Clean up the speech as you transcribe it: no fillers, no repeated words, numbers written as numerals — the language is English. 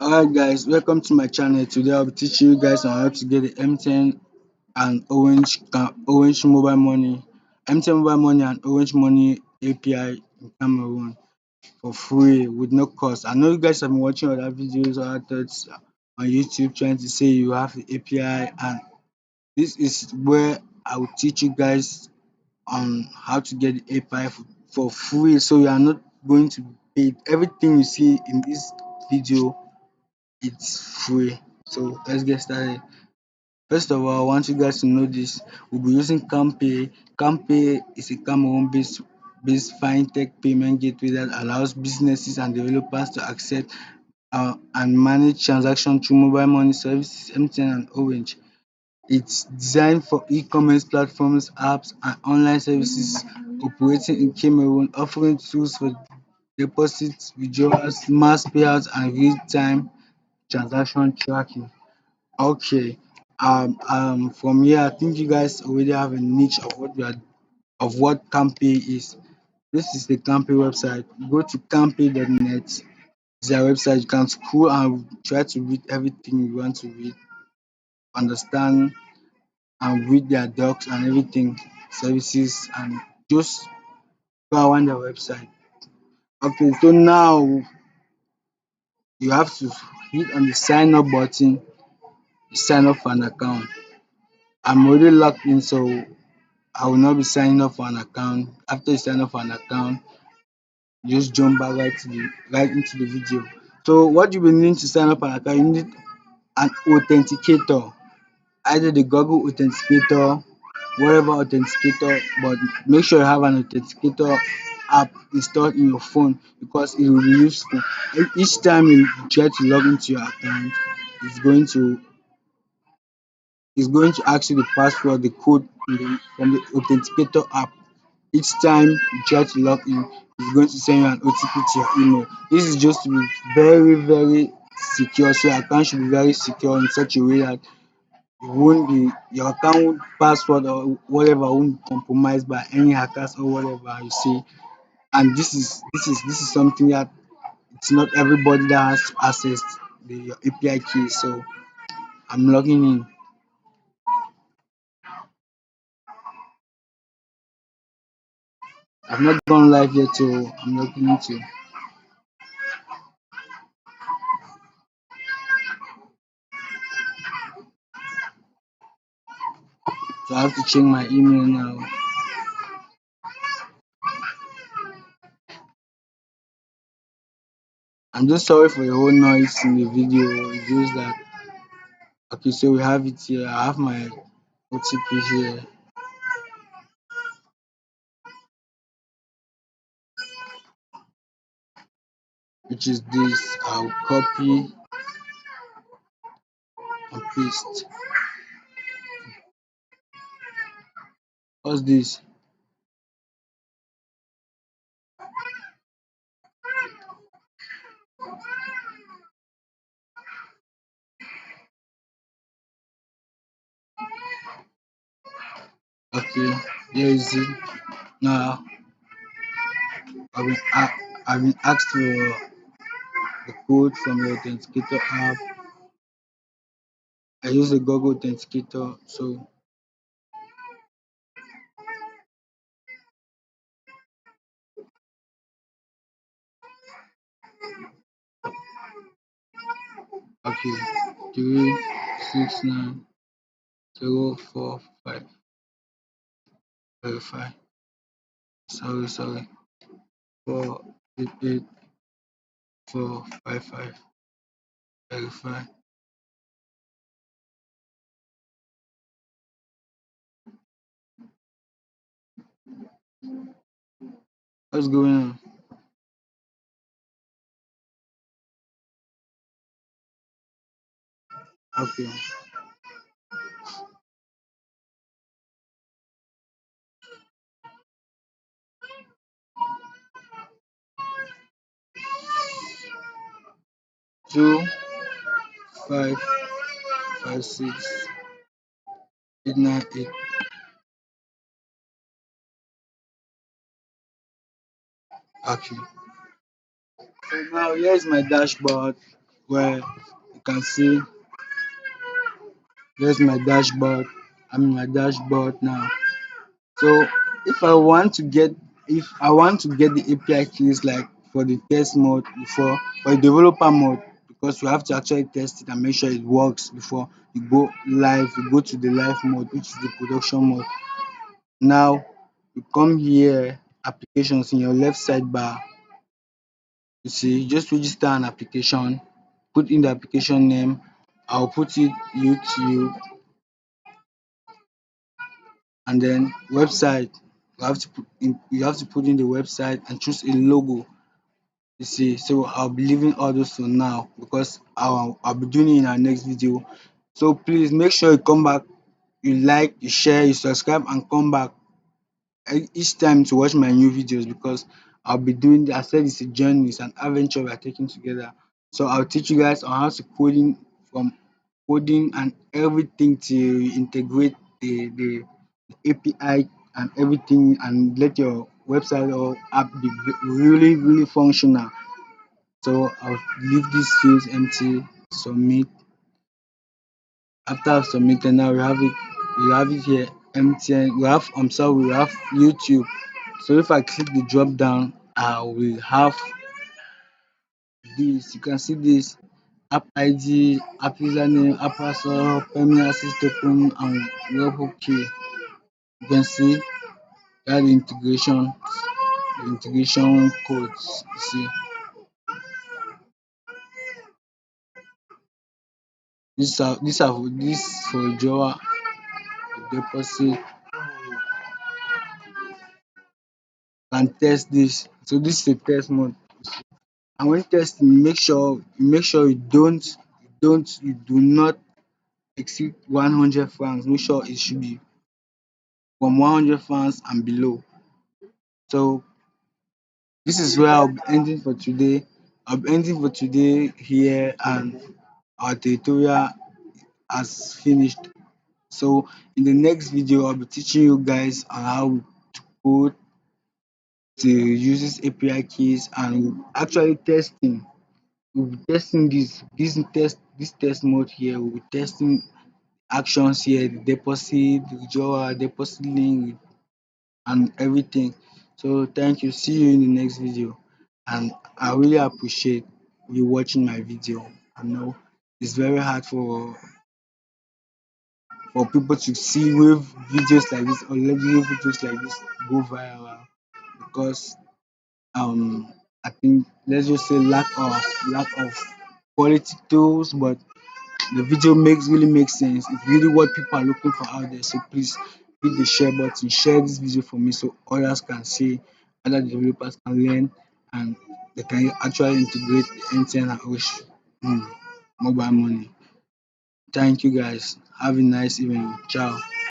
Alright guys, welcome to my channel. Today I'll be teaching you guys on how to get the MTN and Orange mobile money, MTN mobile money and Orange money API in Cameroon for free with no cost. I know you guys have been watching other videos or others on YouTube trying to say you have the API, and this is where I will teach you guys on how to get the API for free, so you are not going to pay. Everything you see in this video, it's free. So let's get started. First of all, I want you guys to know this. We'll be using CamPay. CamPay is a Cameroon based fintech payment gateway that allows businesses and developers to accept and manage transactions through mobile money services, MTN and Orange. It's designed for e-commerce platforms, apps, and online services operating in Cameroon, offering tools for deposits, withdrawals, mass payouts, and real-time transaction tracking. Okay. From here, I think you guys already have a niche of what CamPay is. This is the CamPay website. Go to campay.net. It's their website. You can scroll and try to read everything you want to read, understand, and read their docs and everything, services, and just go around their website. Okay, so now you have to hit on the sign up button, sign up for an account. I'm already logged in, so I will not be signing up for an account. After you sign up for an account, you just jump back right into the video. So what you will need to sign up an account, you need an authenticator, either the Google authenticator, whatever authenticator, but make sure you have an authenticator app installed in your phone, because it will be useful. Each time you try to log into your account, it's going to ask you the password, the code from the authenticator app. Each time you try to log in, it's going to send you an OTP to your email. This is just to be very, very secure. So your account should be very secure in such a way that your account password or whatever won't be compromised by any hackers or whatever you see. And this is something that it's not everybody that has to access your API key. So I'm logging in. I've not gone live yet, so I'm logging into. So I have to check my email now. I'm just sorry for the whole noise in the video. It's just that, okay, so we have it here. I have my OTP here, which is this. I'll copy and paste. What's this? Okay, here is it. Now I've been, a- I've been asked for the code from the authenticator app. I use the Google authenticator. So okay, 369045. Verify. Sorry. 488455. Verify. What's going on? Okay. 2556898. Okay. So now here is my dashboard. where you can see there's my dashboard. I'm in my dashboard now. So if I want to get if I want to get the API keys like for the test mode before for the developer mode, because we have to actually test it and make sure it works before you go live, you go to the live mode, which is the production mode. Now you come here, applications in your left sidebar. You see, just register an application, put in the application name. I'll put it YouTube, and then website. You have to put in the website and choose a logo. You see, so I'll be leaving all those for now because I'll be doing it in our next video. So please make sure you come back, you like, you share, you subscribe, and come back each time to watch my new videos, because I'll be doing. I said it's a journey, it's an adventure we are taking together. So I'll teach you guys on how to coding, from coding and everything, to integrate the API and everything, and let your website or app be really functional. So I'll leave these fields empty, submit. After I've submitted, now we have it here, MTN. We have, I'm sorry, we have YouTube. So if I click the drop down, I will have this. You can see this: app ID, app username, app password, permanent access token, and webhook key. You can see that the integration codes. You see, this for withdrawal, deposit, and test this. So this is a test mode. And when testing, you do not exceed 100 francs. Make sure it should be from 100 francs and below. So this is where I'll be ending for today. I'll be ending for today here, and our tutorial has finished. So in the next video, I'll be teaching you guys on how to code, to use this API keys, and actually testing. We'll be testing this test mode here. We'll be testing actions here, the deposit, the withdrawal, deposit link, and everything. So thank you. See you in the next video. And I really appreciate you watching my video. I know it's very hard for people to see wave videos like this, or let videos like this go viral, because I think, let's just say, lack of quality tools, but the video makes sense. It's really what people are looking for out there. So please hit the share button, share this video for me so others can see, other developers can learn, and they can actually integrate the MTN and Orange mobile money. Thank you guys. Have a nice evening. Ciao.